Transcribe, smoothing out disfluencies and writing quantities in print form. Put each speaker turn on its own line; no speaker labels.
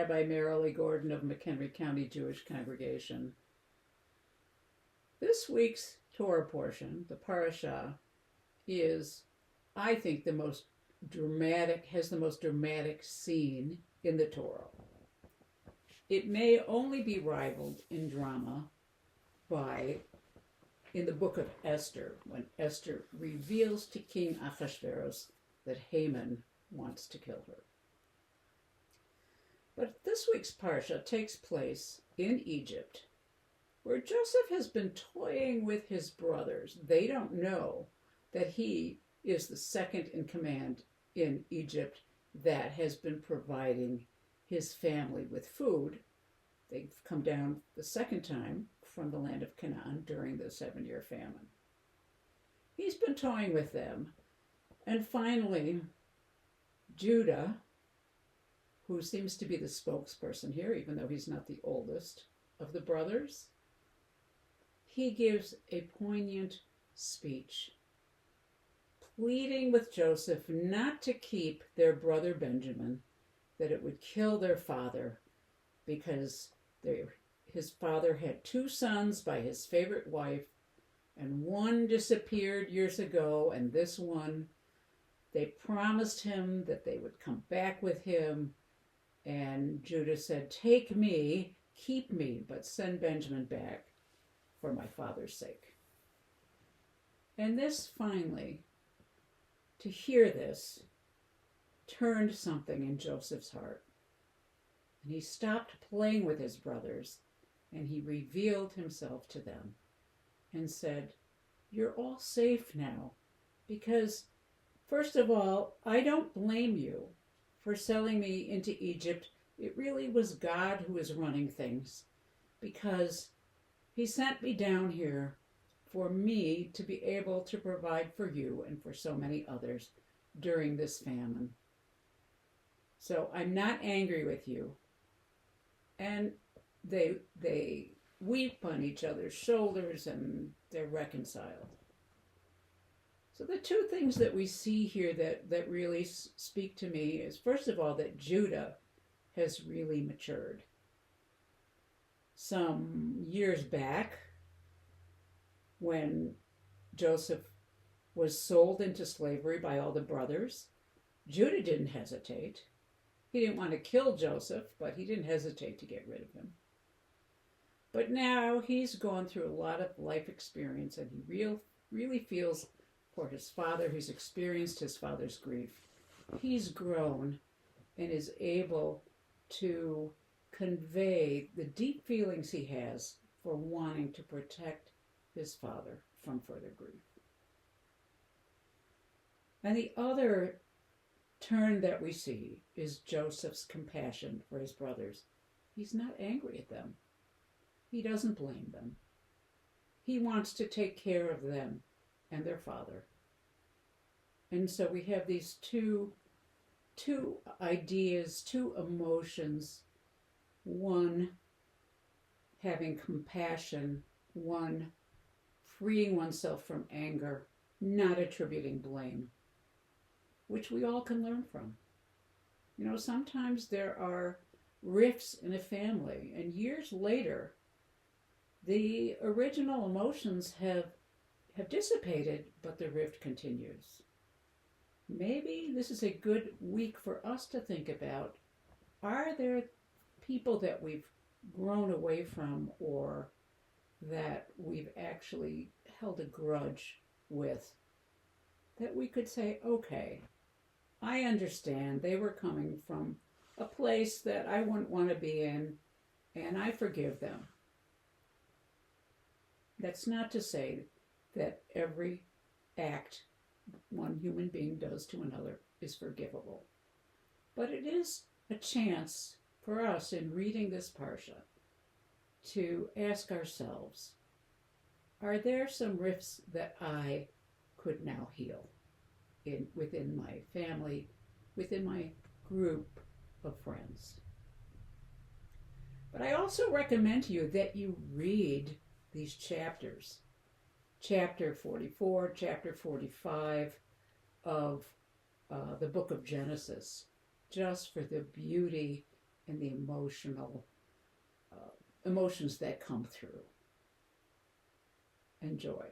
Rabbi Merrilee Gordon of McHenry County Jewish Congregation. This week's Torah portion, the parasha, is, I think, has the most dramatic scene in the Torah. It may only be rivaled in drama in the book of Esther, when Esther reveals to King Ahasuerus that Haman wants to kill her. But this week's parsha takes place in Egypt, where Joseph has been toying with his brothers. They don't know that he is the second in command in Egypt that has been providing his family with food. They've come down the second time from the land of Canaan during the 7-year famine. He's been toying with them. And finally, Judah, who seems to be the spokesperson here, even though he's not the oldest of the brothers, he gives a poignant speech, pleading with Joseph not to keep their brother Benjamin, that it would kill their father, because his father had 2 sons by his favorite wife, and one disappeared years ago, and this one, they promised him that they would come back with him, and Judah said, "Take me, keep me, but send Benjamin back for my father's sake." And this finally, to hear this, turned something in Joseph's heart. And he stopped playing with his brothers, and he revealed himself to them and said, "You're all safe now, because, first of all, I don't blame you for selling me into Egypt. It really was God who is running things, because he sent me down here for me to be able to provide for you and for so many others during this famine. So I'm not angry with you." And they weep on each other's shoulders, and they're reconciled. So the 2 things that we see here that really speak to me is, first of all, that Judah has really matured. Some years back, when Joseph was sold into slavery by all the brothers, Judah didn't hesitate. He didn't want to kill Joseph, but he didn't hesitate to get rid of him. But now he's gone through a lot of life experience, and he really feels for his father. He's experienced his father's grief. He's grown and is able to convey the deep feelings he has for wanting to protect his father from further grief. And the other turn that we see is Joseph's compassion for his brothers. He's not angry at them. He doesn't blame them. He wants to take care of them and their father. And so we have these two ideas, 2 emotions, one having compassion, one freeing oneself from anger, not attributing blame, which we all can learn from. You know, sometimes there are rifts in a family, and years later, the original emotions have dissipated, but the rift continues. Maybe this is a good week for us to think about, are there people that we've grown away from, or that we've actually held a grudge with, that we could say, okay, I understand they were coming from a place that I wouldn't want to be in, and I forgive them. That's not to say that every act one human being does to another is forgivable. But it is a chance for us in reading this parsha to ask ourselves, are there some rifts that I could now heal within my family, within my group of friends? But I also recommend to you that you read these chapters. Chapter 44, chapter 45 of the book of Genesis, just for the beauty and the emotions that come through. Enjoy.